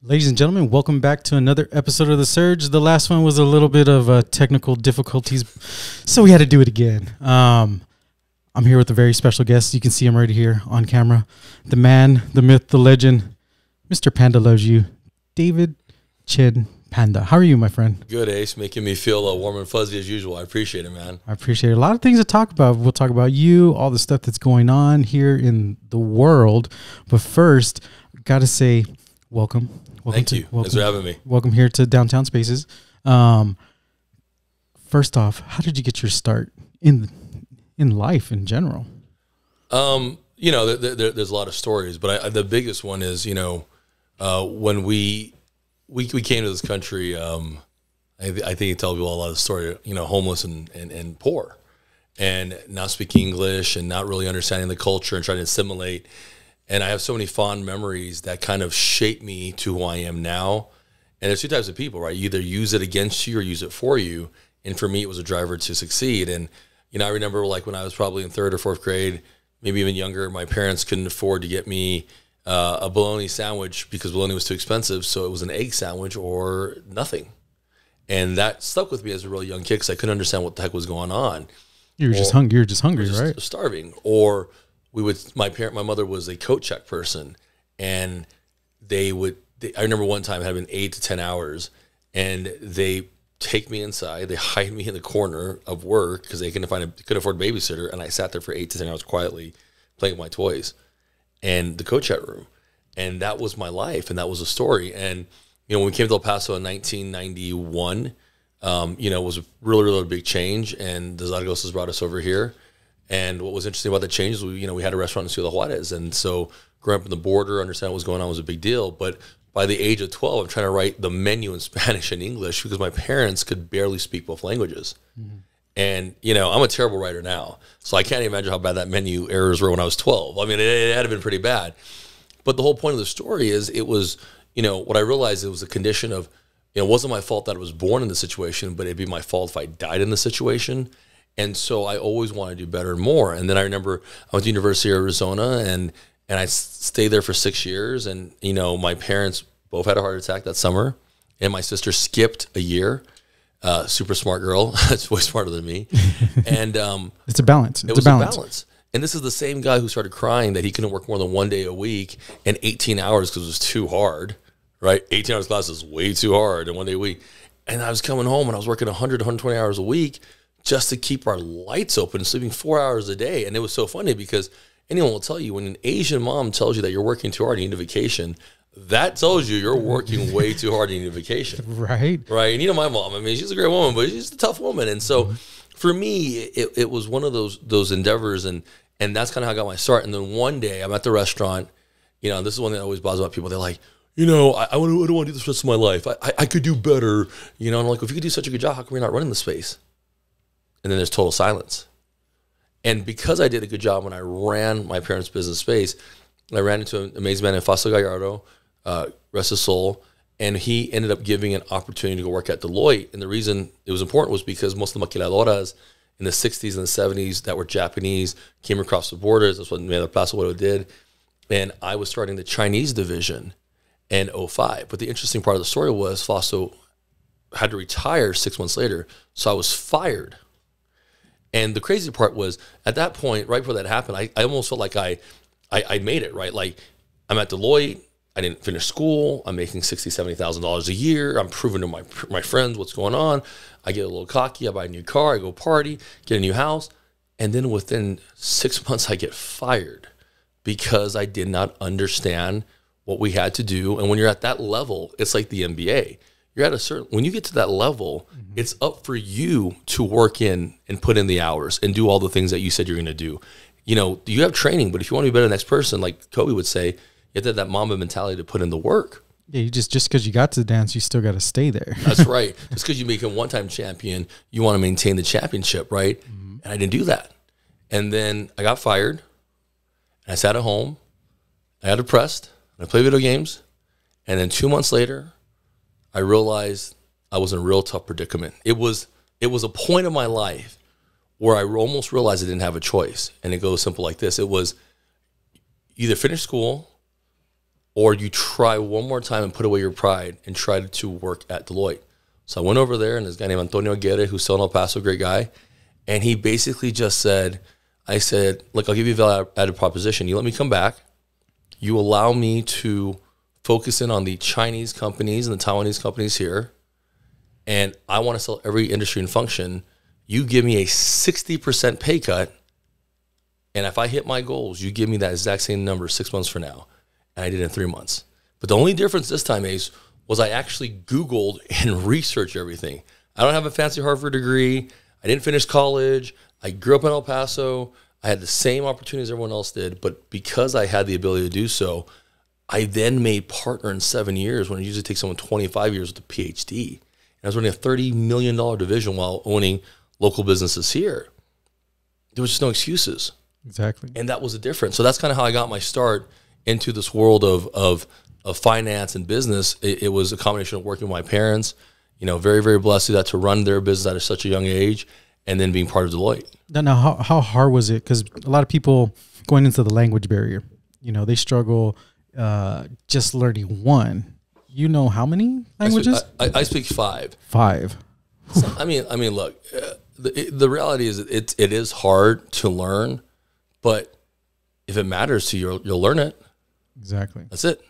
Ladies and gentlemen, welcome back to another episode of The Surge. The last one was a little bit of technical difficulties, so we had to do it again. I'm here with a very special guest. You can see him right here on camera. The man, the myth, the legend, Mr. Panda loves you, David Chen Panda. How are you, my friend? Good, Ace. Making me feel warm and fuzzy as usual. I appreciate it, man. I appreciate it. A lot of things to talk about. We'll talk about you, all the stuff that's going on here in the world. But first, got to say welcome. Thank you. Thanks for having me. Welcome here to Downtown Spaces. First off, how did you get your start in life in general? You know, there's a lot of stories, but the biggest one is, when we came to this country, I think you tell people a lot of the story, homeless and poor and not speaking English and not really understanding the culture and trying to assimilate. And I have so many fond memories that kind of shape me to who I am now. And there's two types of people, right? You either use it against you or use it for you. And for me, it was a driver to succeed. And, I remember like when I was probably in third or fourth grade, maybe even younger, my parents couldn't afford to get me a bologna sandwich because bologna was too expensive. So it was an egg sandwich or nothing. And that stuck with me as a real young kid because I couldn't understand what the heck was going on. You were just hungry. Right? Starving. Or my mother was a coat check person, and I remember one time it had been 8 to 10 hours, and they take me inside, they hide me in the corner of work because they couldn't afford a babysitter, and I sat there for 8 to 10 hours quietly playing with my toys and the coat check room, and that was my life, and that was a story. And when we came to El Paso in 1991, it was a really, really big change, and the Zaragozas brought us over here. And what was interesting about the changes, we had a restaurant in Ciudad Juarez. And so growing up in the border, understanding what was going on was a big deal. But by the age of 12, I'm trying to write the menu in Spanish and English because my parents could barely speak both languages. Mm-hmm. And, I'm a terrible writer now. So I can't even imagine how bad that menu errors were when I was 12. I mean, it had been pretty bad. But the whole point of the story is it was, what I realized, it was a condition of, it wasn't my fault that I was born in the situation, but it'd be my fault if I died in the situation. And so I always wanted to do better and more. And then I remember I went to University of Arizona and I stayed there for 6 years. And, my parents both had a heart attack that summer. And my sister skipped a year. Super smart girl. That's way smarter than me. And it's a balance. It was a balance. And this is the same guy who started crying that he couldn't work more than 1 day a week and 18 hours because it was too hard, right? 18 hours class is way too hard and 1 day a week. And I was coming home and I was working 100 to 120 hours a week just to keep our lights open, sleeping 4 hours a day. And it was so funny because anyone will tell you when an Asian mom tells you that you're working too hard and you need a vacation, that tells you you're working way too hard and you need a vacation. Right. Right. And my mom, she's a great woman, but she's a tough woman. And so for me, it was one of those endeavors. And that's kind of how I got my start. And then one day I'm at the restaurant, this is one thing that always bothers about people. They're like, I don't want to do this for the rest of my life. I could do better. And I'm like, if you could do such a good job, how come you're not running the space? And then there's total silence. And because I did a good job when I ran my parents' business space, I ran into an amazing man named Fausto Gallardo, rest his soul, and he ended up giving an opportunity to go work at Deloitte. And the reason it was important was because most of the maquiladoras in the 60s and the 70s that were Japanese came across the borders. That's what Miguel Plaza did. And I was starting the Chinese division in 2005. But the interesting part of the story was Fausto had to retire 6 months later, so I was fired. And the crazy part was, at that point, right before that happened, I almost felt like I made it, right? Like, I'm at Deloitte, I didn't finish school, I'm making $60,000, $70,000 a year, I'm proving to my friends what's going on, I get a little cocky, I buy a new car, I go party, get a new house, and then within 6 months, I get fired because I did not understand what we had to do. And when you're at that level, it's like the NBA. You're at when you get to that level, it's up for you to work in and put in the hours and do all the things that you said you're going to do. You have training, but if you want to be better than the next person, like Kobe would say, you have to have that Mamba mentality to put in the work. Yeah, you just because you got to the dance, you still got to stay there. That's right. Just because you make a one-time champion, you want to maintain the championship, right? Mm-hmm. And I didn't do that. And then I got fired, and I sat at home, I got depressed, and I played video games, and then 2 months later, I realized I was in a real tough predicament. It was a point of my life where I almost realized I didn't have a choice. And it goes simple like this. It was either finish school or you try one more time and put away your pride and try to work at Deloitte. So I went over there, and this guy named Antonio Aguirre, who's still in El Paso, great guy, and he basically just said, I said, look, I'll give you a value-added proposition. You let me come back. You allow me to focus in on the Chinese companies and the Taiwanese companies here, and I want to sell every industry and function. You give me a 60% pay cut, and if I hit my goals, you give me that exact same number 6 months from now. And I did it in 3 months. But the only difference this time, Ace, was I actually Googled and researched everything. I don't have a fancy Harvard degree. I didn't finish college. I grew up in El Paso. I had the same opportunities everyone else did. But because I had the ability to do so, I then made partner in 7 years when it usually takes someone 25 years with a PhD. And I was running a $30 million division while owning local businesses here. There was just no excuses. Exactly. And that was the difference. So that's kind of how I got my start into this world of finance and business. It was a combination of working with my parents, very, very blessed to run their business at such a young age, and then being part of Deloitte. Now, how hard was it? Because a lot of people going into the language barrier, they struggle just learning one. You know how many languages? I speak 5. 5. So, I mean, look, the reality is it is hard to learn, but if it matters to you, you'll learn it. Exactly. That's it.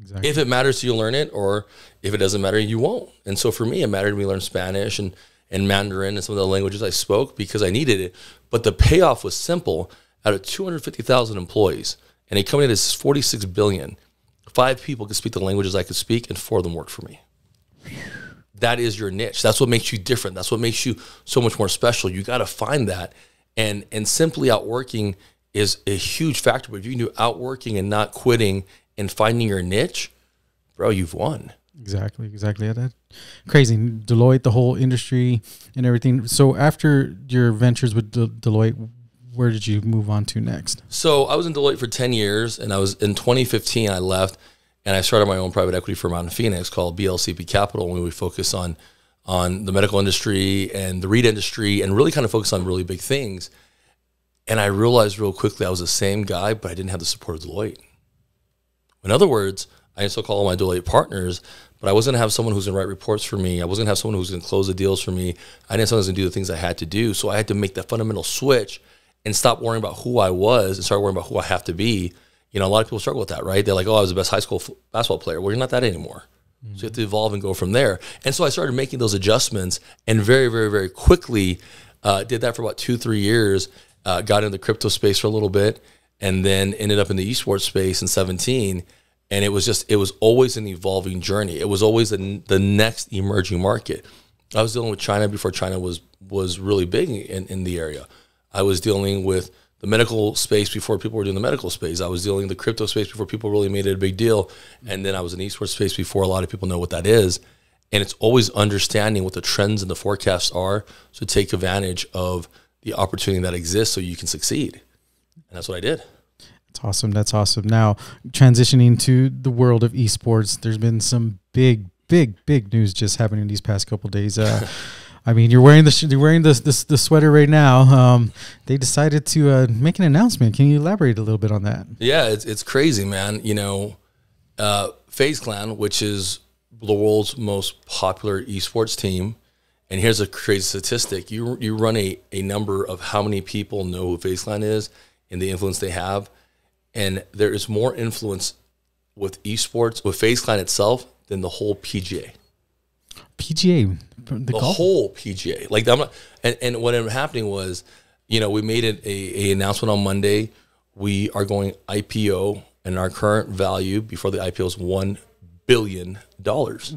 Exactly. If it matters to you, learn it, or if it doesn't matter, you won't. And so for me, it mattered to me learn Spanish and Mandarin and some of the languages I spoke because I needed it. But the payoff was simple. Out of 250,000 employees and a company that's $46 billion, 5 people could speak the languages I could speak, and 4 of them worked for me. That is your niche. That's what makes you different. That's what makes you so much more special. You got to find that. And simply outworking is a huge factor. But if you can do outworking and not quitting and finding your niche, bro, you've won. Exactly. That crazy. Deloitte, the whole industry and everything. So after your ventures with Deloitte, where did you move on to next? So I was in Deloitte for 10 years, and I was in 2015, I left, and I started my own private equity firm out in Phoenix called BLCP Capital, where we focus on the medical industry and the REIT industry and really kind of focus on really big things. And I realized real quickly I was the same guy, but I didn't have the support of Deloitte. In other words, I still call all my Deloitte partners, but I wasn't going to have someone who's going to write reports for me. I wasn't going to have someone who's going to close the deals for me. I didn't have someone who's going to do the things I had to do. So I had to make that fundamental switch and stop worrying about who I was and start worrying about who I have to be. A lot of people struggle with that, right? They're like, oh, I was the best high school basketball player. Well, you're not that anymore. Mm-hmm. So you have to evolve and go from there. And so I started making those adjustments and very, very, very quickly did that for about 2-3 years, got into the crypto space for a little bit, and then ended up in the esports space in 2017. And it was always an evolving journey. It was always the next emerging market. I was dealing with China before China was really big in the area. I was dealing with the medical space before people were doing the medical space. I was dealing with the crypto space before people really made it a big deal. And then I was in the esports space before a lot of people know what that is. And it's always understanding what the trends and the forecasts are, so take advantage of the opportunity that exists so you can succeed. And that's what I did. That's awesome. Now, transitioning to the world of esports, there's been some big news just happening these past couple of days. I mean, you're wearing the sweater right now. They decided to make an announcement. Can you elaborate a little bit on that? Yeah, it's crazy, man. FaZe Clan, which is the world's most popular esports team, and here's a crazy statistic: you run a number of how many people know who FaZe Clan is and the influence they have. And there is more influence with esports, with FaZe Clan itself, than the whole PGA. PGA? The whole PGA. Like, I'm not, and what ended up happening was, we made it a announcement on Monday. We are going IPO, and our current value before the IPO is $1 billion.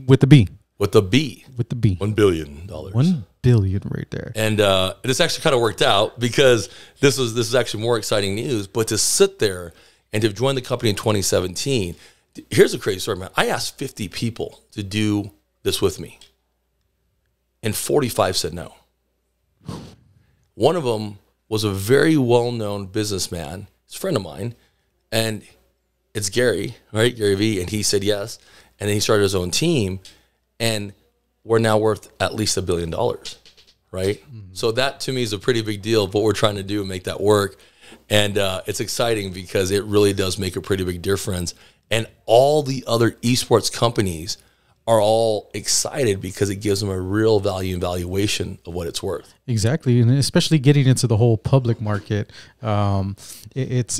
With the B. With the B. With the B. $1 billion. $1 billion right there. And this actually kind of worked out because this is actually more exciting news. But to sit there and to join the company in 2017, here's a crazy story, man. I asked 50 people to do this with me, and 45 said no. One of them was a very well-known businessman. He's a friend of mine, and it's Gary, right? Gary V, and he said yes. And then he started his own team, and we're now worth at least $1 billion, right? Mm-hmm. So that to me is a pretty big deal of what we're trying to do and make that work. And it's exciting because it really does make a pretty big difference. And all the other esports companies are all excited because it gives them a real value and valuation of what it's worth. Exactly, and especially getting into the whole public market, it's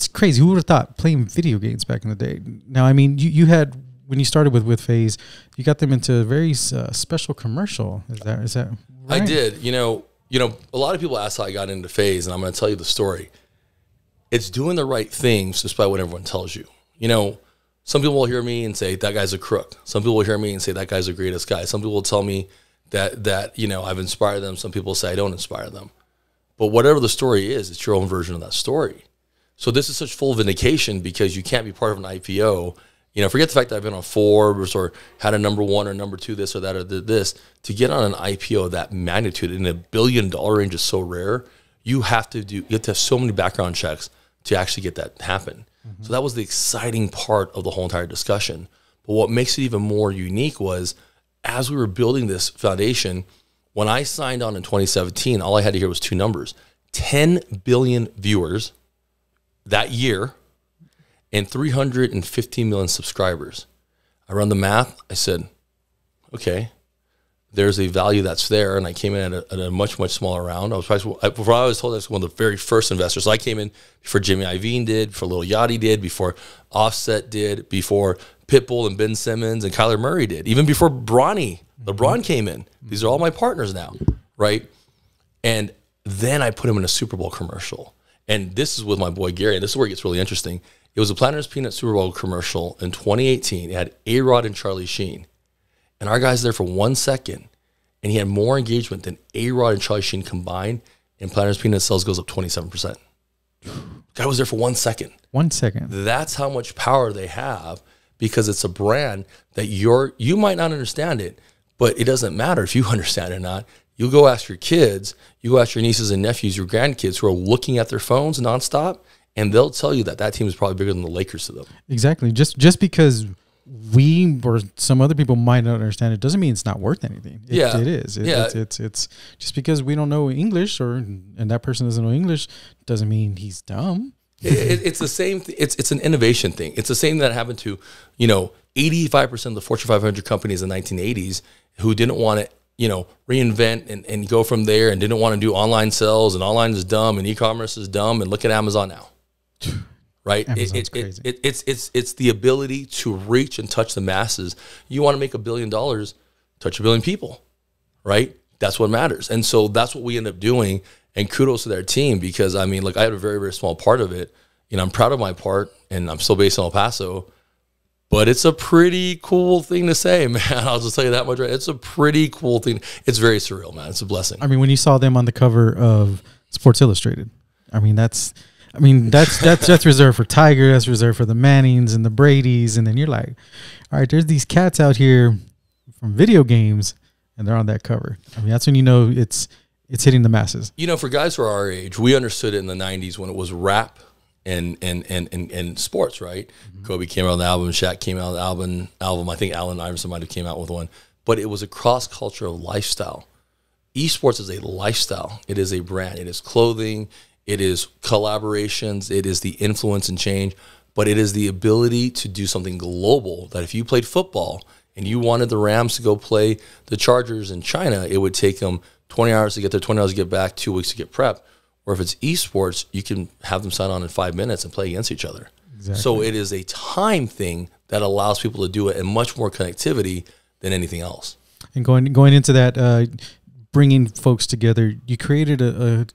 crazy. Who would have thought playing video games back in the day? Now, I mean, you had when you started with FaZe, you got them into a very special commercial. Is that right? I did. You know, a lot of people ask how I got into FaZe, and I'm going to tell you the story. It's doing the right things despite what everyone tells you. You know, some people will hear me and say, that guy's a crook. Some people will hear me and say, that guy's the greatest guy. Some people will tell me that you know, I've inspired them. Some people say I don't inspire them. But whatever the story is, it's your own version of that story. So this is such full vindication because you can't be part of an IPO. You know, forget the fact that I've been on Forbes or had a number 1 or number 2, this or that or this. To get on an IPO of that magnitude in $1 billion range is so rare. You have to have so many background checks to actually get that happen. Mm-hmm. So that was the exciting part of the whole entire discussion. But what makes it even more unique was as we were building this foundation, when I signed on in 2017, all I had to hear was 2 numbers: 10 billion viewers that year and 315 million subscribers. I run the math. I said, okay, there's a value that's there. And I came in at a much, much smaller round. Before I was told I was one of the very first investors. So I came in before Jimmy Iovine did, before Lil Yachty did, before Offset did, before Pitbull and Ben Simmons and Kyler Murray did, even before LeBron came in. These are all my partners now, right? And then I put him in a Super Bowl commercial. And this is with my boy Gary, and this is where it gets really interesting. It was a Planters Peanut Super Bowl commercial in 2018. It had A-Rod and Charlie Sheen. And our guy's there for 1 second, and he had more engagement than A-Rod and Charlie Sheen combined, and Planters Peanut sales goes up 27%. Guy was there for 1 second. 1 second. That's how much power they have because it's a brand that you might not understand it, but it doesn't matter if you understand it or not. You go ask your kids, you go ask your nieces and nephews, your grandkids who are looking at their phones nonstop, and they'll tell you that team is probably bigger than the Lakers to them. Exactly. Just because we or some other people might not understand it doesn't mean it's not worth anything. It is. It's just because we don't know English and that person doesn't know English doesn't mean he's dumb. It's the same. It's an innovation thing. It's the same that happened to 85% of the Fortune 500 companies in the 1980s who didn't want to reinvent and go from there and didn't want to do online sales, and online is dumb and e-commerce is dumb, and look at Amazon now. Right? Crazy. It's the ability to reach and touch the masses. You want to make $1 billion, touch 1 billion people, right? That's what matters. And so that's what we end up doing. And kudos to their team because, I mean, look, I had a very, very small part of it. I'm proud of my part, and I'm still based in El Paso. But it's a pretty cool thing to say, man. I'll just tell you that much. Right? It's a pretty cool thing. It's very surreal, man. It's a blessing. I mean, when you saw them on the cover of Sports Illustrated, that's reserved for Tiger. That's reserved for the Mannings and the Bradys. And then you're like, all right, there's these cats out here from video games, and they're on that cover. I mean, that's when you know it's hitting the masses. For guys who are our age, we understood it in the 90s when it was rap and sports, right? Mm-hmm. Kobe came out with an album, Shaq came out with an album. I think Allen Iverson might have came out with one. But it was a cross-cultural lifestyle. Esports is a lifestyle. It is a brand. It is clothing. It is collaborations. It is the influence and change. But it is the ability to do something global that if you played football and you wanted the Rams to go play the Chargers in China, it would take them 20 hours to get there, 20 hours to get back, 2 weeks to get prep. Or if it's esports, you can have them sign on in 5 minutes and play against each other. Exactly. So it is a time thing that allows people to do it and much more connectivity than anything else. And going into that, bringing folks together, you created the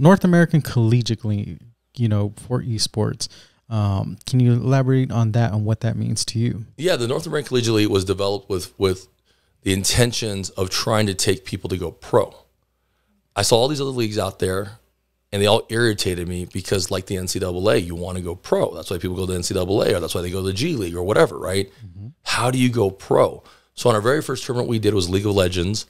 North American Collegiate League, for esports. Can you elaborate on that, on what that means to you? Yeah, the North American Collegiate League was developed with the intentions of trying to take people to go pro. I saw all these other leagues out there, and they all irritated me because, like the NCAA, you want to go pro. That's why people go to the NCAA, or that's why they go to the G League or whatever, right? Mm-hmm. How do you go pro? So on our very first tournament we did was League of Legends.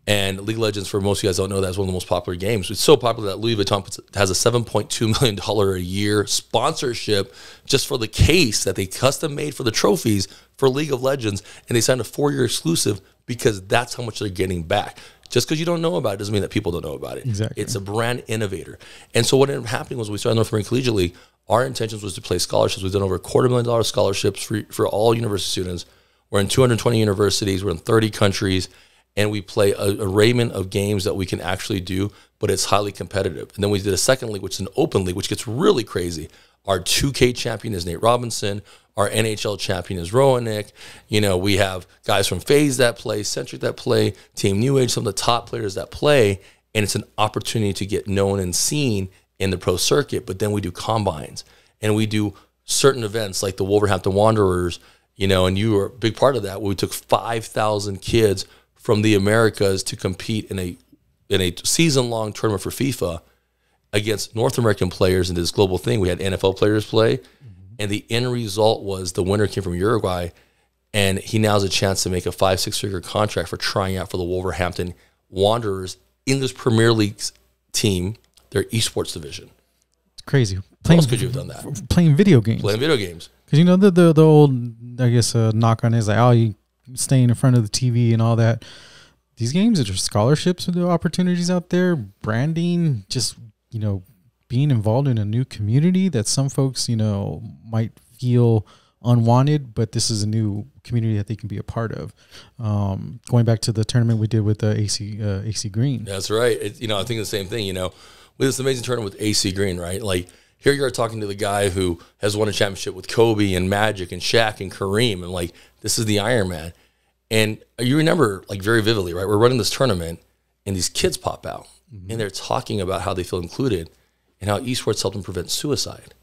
And League of Legends, for most of you guys don't know, that's one of the most popular games. It's so popular that Louis Vuitton has a $7.2 million a year sponsorship just for the case that they custom made for the trophies for League of Legends. And they signed a 4-year exclusive because that's how much they're getting back. Just because you don't know about it doesn't mean that people don't know about it. Exactly. It's a brand innovator. And so what ended up happening was we started North American Collegiate League. Our intentions was to play scholarships. We've done over $250,000 scholarships for all university students. We're in 220 universities. We're in 30 countries. And we play a arrayment of games that we can actually do, but it's highly competitive. And then we did a second league, which is an open league, which gets really crazy. Our 2K champion is Nate Robinson. Our NHL champion is Roenick. You know, we have guys from FaZe that play, Centric that play, Team New Age, some of the top players that play. And it's an opportunity to get known and seen in the pro circuit. But then we do combines and we do certain events like the Wolverhampton Wanderers, you know, and you were a big part of that, where we took 5,000 kids from the Americas to compete in a season-long tournament for FIFA against North American players in this global thing. We had NFL players play, and the end result was the winner came from Uruguay, and he now has a chance to make a 5-6-figure contract for trying out for the Wolverhampton Wanderers English Premier League team, their esports division. It's crazy. How else could you have done that? Playing video games. Playing video games. Because, you know, the old, I guess, knock on it is like, oh, you staying in front of the TV and all that. These games are just scholarships and the opportunities out there, branding, just, you know, being involved in a new community that some folks, you know, might feel unwanted, but this is a new community that they can be a part of. Going back to the tournament we did with the AC Green. That's right. You know, I think the same thing, you know, with this amazing tournament with AC Green, right? Like, here you are talking to the guy who has won a championship with Kobe and Magic and Shaq and Kareem, and like, this is the Iron Man. And you remember, like, very vividly, right? We're running this tournament, and these kids pop out, and they're talking about how they feel included and how esports helped them prevent suicide.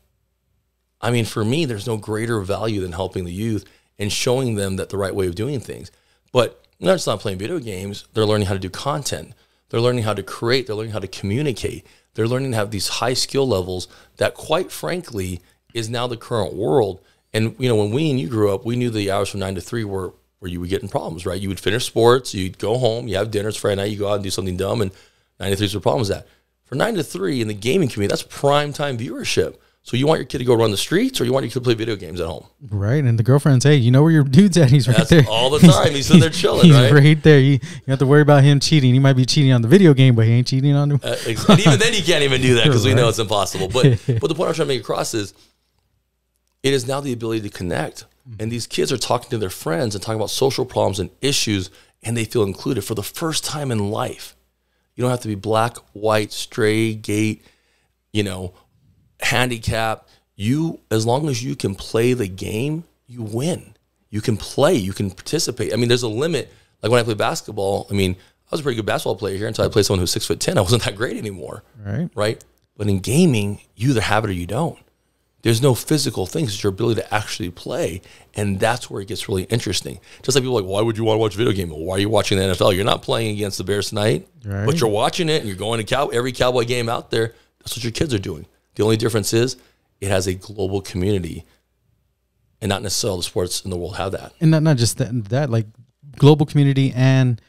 I mean, for me, there's no greater value than helping the youth and showing them that the right way of doing things. But they're just not playing video games. They're learning how to do content. They're learning how to create. They're learning how to communicate. They're learning to have these high skill levels that, quite frankly, is now the current world. And, you know, when we and you grew up, we knew the hours from 9 to 3 were where you would get in problems, right? You would finish sports, you'd go home, you have dinners Friday night, you go out and do something dumb, and 9 to 3 is the problem is that. For 9 to 3 in the gaming community, that's prime time viewership. So you want your kid to go run the streets, or you want your kid to play video games at home? Right, and the girlfriends, hey, you know where your dude's at? He's right there. All the time. He's in there chilling, he's right? right there. You have to worry about him cheating. He might be cheating on the video game, but he ain't cheating on him. And even then, you can't even do that because we know it's impossible. But the point I'm trying to make across is it is now the ability to connect. And these kids are talking to their friends and talking about social problems and issues, and they feel included for the first time in life. You don't have to be black, white, straight, gay, you know, handicap. You, as long as you can play the game, you win. You can play, you can participate. I mean, there's a limit. Like when I play basketball, I mean, I was a pretty good basketball player here until I played someone who's 6'10". I wasn't that great anymore. Right? But in gaming, you either have it or you don't. There's no physical things. It's your ability to actually play, and that's where it gets really interesting. Just like people are like, why would you want to watch a video game? Well, why are you watching the NFL? You're not playing against the Bears tonight, but you're watching it, and you're going to every Cowboy game out there. That's what your kids are doing. The only difference is it has a global community, and not necessarily the sports in the world have that. And not just that, like global community and,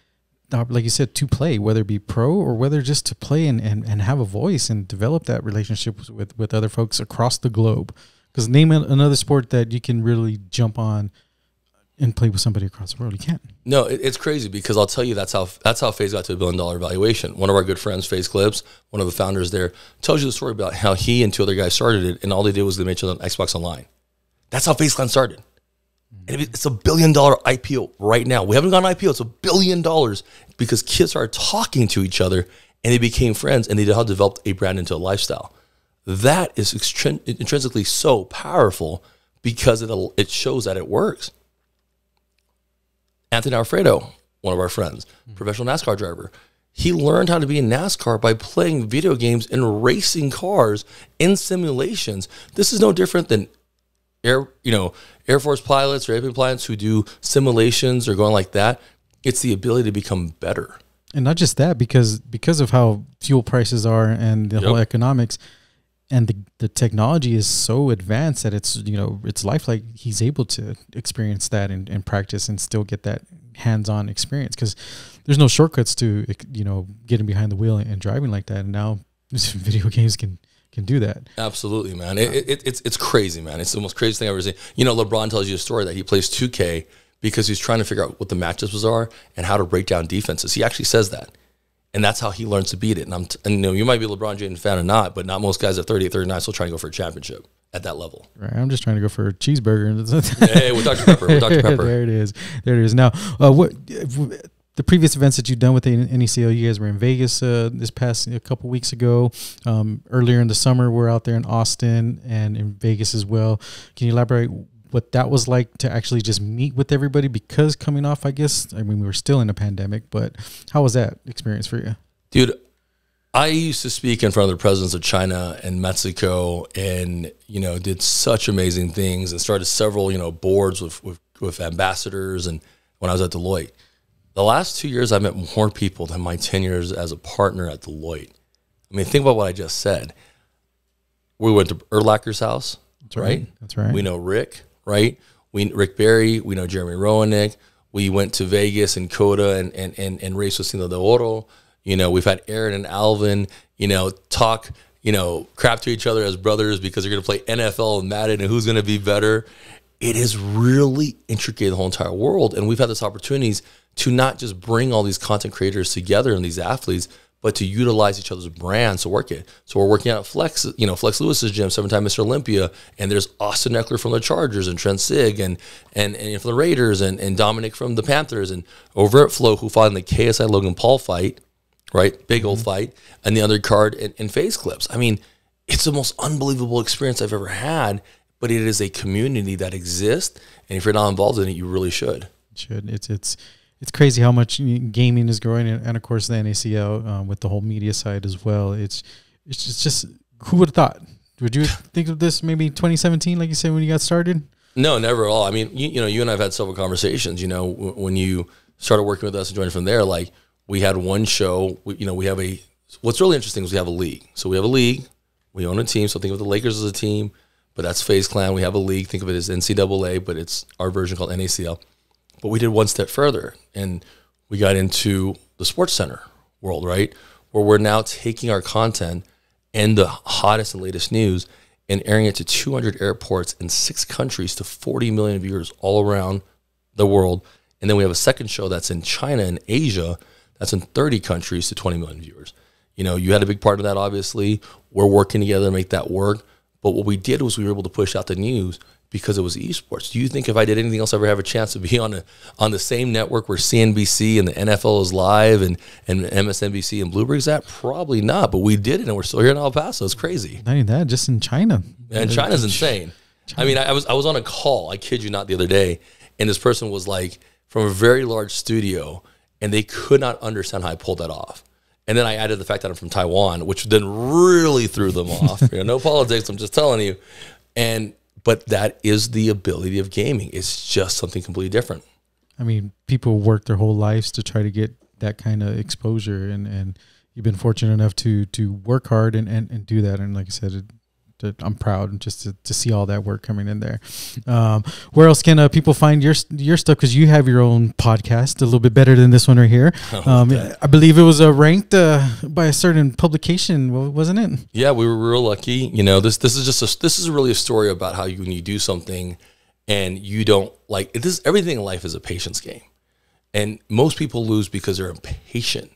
like you said, to play, whether it be pro or whether just to play and have a voice and develop that relationship with other folks across the globe. Because name another sport that you can really jump on and play with somebody across the world. You can't. No, it's crazy because I'll tell you that's how FaZe got to $1 billion valuation. One of our good friends, FaZe Clips, one of the founders there, tells you the story about how he and 2 other guys started it, and all they did was they made it on Xbox Online. That's how FaZe Clan started. And it's $1 billion IPO right now. We haven't gone IPO. It's $1 billion because kids started talking to each other and they became friends and they developed a brand into a lifestyle. That is intrinsically so powerful because it shows that it works. Anthony Alfredo, one of our friends, professional NASCAR driver, he learned how to be in NASCAR by playing video games and racing cars in simulations. This is no different than Air Force pilots or airplane pilots who do simulations or going like that. It's the ability to become better. And not just that, because of how fuel prices are and the whole economics and the technology is so advanced that it's lifelike. He's able to experience that and practice and still get that hands-on experience because there's no shortcuts to, getting behind the wheel and driving like that. And now video games can do that. Absolutely, man. It's crazy, man. It's the most crazy thing I've ever seen. LeBron tells you a story that he plays 2K because he's trying to figure out what the matchups are and how to break down defenses. He actually says that. And that's how he learns to beat it. And you know, you might be a LeBron James fan or not, but not most guys at 38, 39 still trying to go for a championship at that level. Right. I'm just trying to go for a cheeseburger. Hey, we're Dr. Pepper. We're Dr. Pepper. There it is. There it is. Now, the previous events that you've done with the NACL, you guys were in Vegas this past a couple weeks ago. Earlier in the summer, we're out there in Austin and in Vegas as well. Can you elaborate what that was like to actually just meet with everybody? Because coming off, I mean, we were still in a pandemic, but how was that experience for you? Dude, I used to speak in front of the presidents of China and Mexico and, you know, did such amazing things and started several, you know, boards with ambassadors and when I was at Deloitte. The last 2 years, I've met more people than my 10 years as a partner at Deloitte. I mean, think about what I just said. We went to Urlacher's house, right? That's right. We know Rick, right? Rick Barry, we know Jeremy Roenick. We went to Vegas and Coda and Rey Socino de Oro. You know, we've had Aaron and Alvin, you know, talk, you know, crap to each other as brothers because they're going to play NFL and Madden and who's going to be better. It is really intricate, the whole entire world. And we've had this opportunities to not just bring all these content creators together and these athletes, but to utilize each other's brands to work it. So we're working out at Flex, you know, Flex Lewis's gym, 7-time Mr. Olympia, and there's Austin Eckler from the Chargers and Trent Sig and from the Raiders and Dominic from the Panthers and over at Flow who fought in the KSI Logan Paul fight, right? Big old fight, and the other card in Face Clips. I mean, it's the most unbelievable experience I've ever had, but it is a community that exists, and if you're not involved in it, you really should. It's crazy how much gaming is growing, and of course the NACL with the whole media side as well. It's just who would have thought? Would you think of this maybe 2017, like you said, when you got started? No, never at all. I mean, you know, you and I have had several conversations. You know, when you started working with us and joined from there, like we had one show. We have a. What's really interesting is we have a league. So we have a league. We own a team. So think of the Lakers as a team, but that's FaZe Clan. We have a league. Think of it as NCAA, but it's our version called NACL. But we did one step further, and we got into the Sports Center world, right? Where we're now taking our content and the hottest and latest news and airing it to 200 airports in 6 countries to 40 million viewers all around the world. And then we have a second show that's in China and Asia that's in 30 countries to 20 million viewers. You know, you had a big part of that, obviously. We're working together to make that work. But what we did was we were able to push out the news because it was esports. Do you think if I did anything else, I'd ever have a chance to be on the same network where CNBC and the NFL is live and MSNBC and Bloomberg's at? Probably not, but we did it, and we're still here in El Paso. It's crazy. Not even that, just in China. And China's insane. I mean, I was on a call, I kid you not, the other day, and this person was like from a very large studio, and they could not understand how I pulled that off. And then I added the fact that I'm from Taiwan, which then really threw them off. You know, no politics, I'm just telling you. But that is the ability of gaming. It's just something completely different. I mean, people work their whole lives to try to get that kind of exposure, and you've been fortunate enough to work hard and do that. And like I said, I'm proud just to see all that work coming in there. Where else can people find your stuff? Because you have your own podcast, a little bit better than this one right here. I believe it was ranked by a certain publication, wasn't it? Yeah, we were real lucky. You know, this is really a story about how when you do something and you don't like this. Everything in life is a patience game, and most people lose because they're impatient,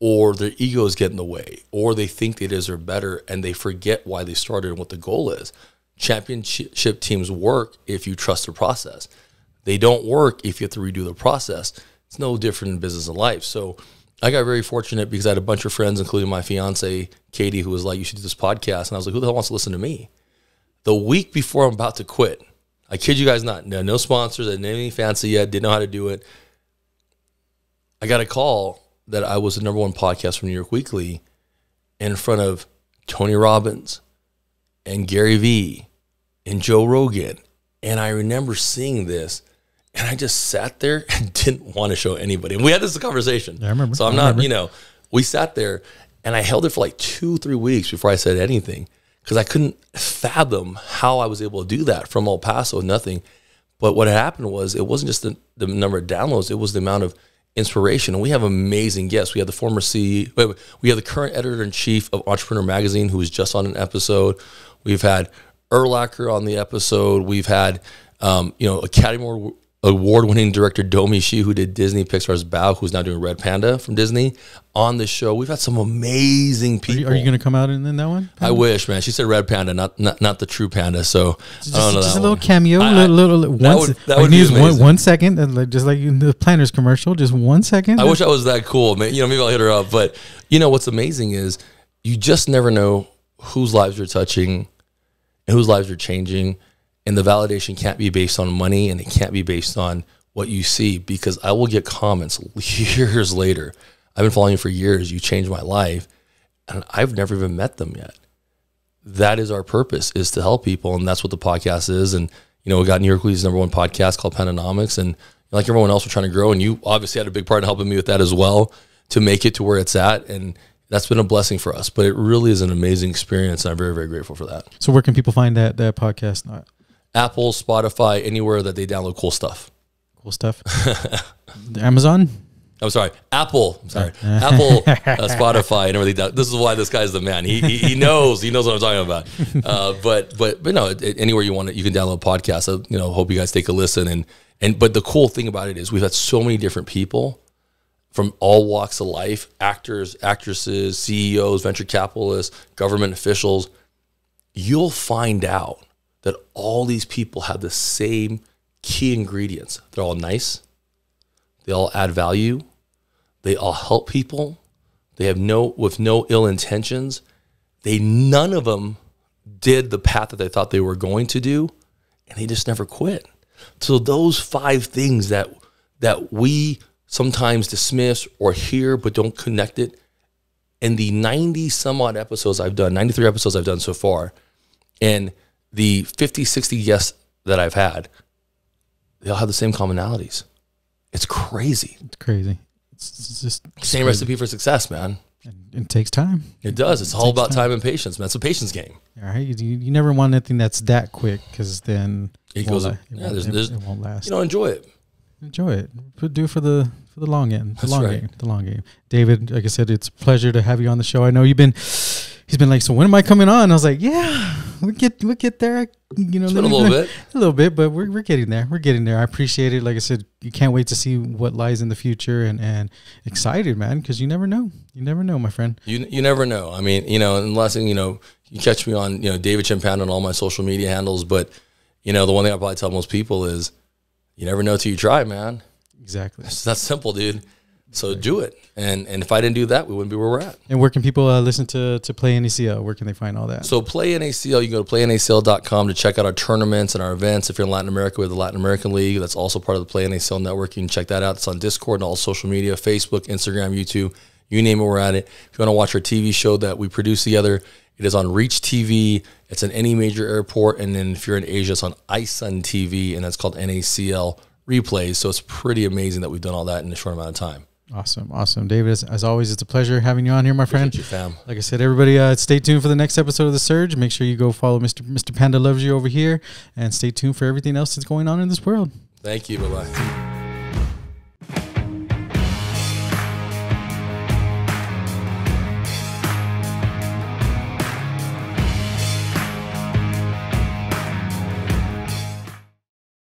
or their egos get in the way, or they think they deserve better, and they forget why they started and what the goal is. Championship teams work if you trust the process. They don't work if you have to redo the process. It's no different in business and life. So I got very fortunate because I had a bunch of friends, including my fiance, Katie, who was like, you should do this podcast. And I was like, who the hell wants to listen to me? The week before I'm about to quit, I kid you guys not, no sponsors, I didn't have anything fancy yet, didn't know how to do it. I got a call that I was the #1 podcast from New York Weekly in front of Tony Robbins and Gary Vee and Joe Rogan. And I remember seeing this, and I just sat there and didn't want to show anybody. And we had this conversation. Yeah, I remember. So I'm not, you know, we sat there, and I held it for like 2-3 weeks before I said anything because I couldn't fathom how I was able to do that from El Paso, nothing. But what happened was it wasn't just the number of downloads, it was the amount of inspiration. And we have amazing guests. We have the former CEO, we have the current editor-in-chief of Entrepreneur Magazine, who was just on an episode. We've had Urlacher on the episode. We've had, Academy award-winning director Domi Shi, who did Disney Pixar's Bao, who's now doing Red Panda from Disney, on the show. We've had some amazing people. Are you going to come out in that one? I wish, man. She said Red Panda, not the true panda. So Just, I don't know. Just that a little one. cameo. That would be amazing. 1 second, just like in the Planners commercial. Just 1 second. I wish I was that cool, man. You know, maybe I'll hit her up. But you know what's amazing is you just never know whose lives you're touching and whose lives you're changing. And the validation can't be based on money, and it can't be based on what you see, because I will get comments years later. I've been following you for years. You changed my life, and I've never even met them yet. That is our purpose, is to help people, and that's what the podcast is. And you know, we got New York League's #1 podcast called Pandanomics, and like everyone else, we're trying to grow. And you obviously had a big part in helping me with that as well, to make it to where it's at. And that's been a blessing for us. But it really is an amazing experience, and I'm very, very grateful for that. So where can people find that podcast? Apple, Spotify, anywhere that they download cool stuff. Cool stuff. Amazon? I'm sorry, Apple. I'm sorry, Apple, Spotify, and everything. This is why this guy's the man. He knows what I'm talking about. But no, anywhere you want it, you can download podcasts. So, you know, hope you guys take a listen. But the cool thing about it is we've had so many different people from all walks of life: actors, actresses, CEOs, venture capitalists, government officials. You'll find out that all these people have the same key ingredients. They're all nice. They all add value. They all help people. They have no ill intentions. None of them did the path that they thought they were going to do, and they just never quit. So those 5 things that we sometimes dismiss or hear but don't connect it, in the 90 some odd episodes I've done, 93 episodes I've done so far, and the 50, 60 guests that I've had, they all have the same commonalities. It's crazy. It's crazy. It's just same recipe for success, man. It takes time. It does. It's all about time and patience, man. It's a patience game. All right. You never want anything that's that quick, because then it won't last. You know, enjoy it. Enjoy it. Do it for the long end. That's right. The long game. David, like I said, it's a pleasure to have you on the show. I know he's been like, so when am I coming on? I was like, yeah, we'll get there. You know, it's been a little bit, but we're getting there. We're getting there. I appreciate it. Like I said, you can't wait to see what lies in the future, and excited, man, because you never know. You never know, my friend. You never know. I mean, you know, unless, you know, you catch me on, you know, David Chen on all my social media handles. But, you know, the one thing I probably tell most people is you never know till you try, man. Exactly. It's that simple, dude. So do it. And if I didn't do that, we wouldn't be where we're at. And where can people listen to Play NACL? Where can they find all that? So Play NACL, you can go to playnacl.com to check out our tournaments and our events. If you're in Latin America, we have the Latin American League. That's also part of the Play NACL network. You can check that out. It's on Discord and all social media, Facebook, Instagram, YouTube. You name it, we're at it. If you want to watch our TV show that we produce together, it is on Reach TV. It's in any major airport. And then if you're in Asia, it's on iSun TV, and that's called NACL Replays. So it's pretty amazing that we've done all that in a short amount of time. Awesome. David, as always, it's a pleasure having you on here, my friend. You, fam. Like I said, everybody, stay tuned for the next episode of The Surge. Make sure you go follow Mr. Panda Loves You over here, and stay tuned for everything else that's going on in this world. Thank you. Bye-bye.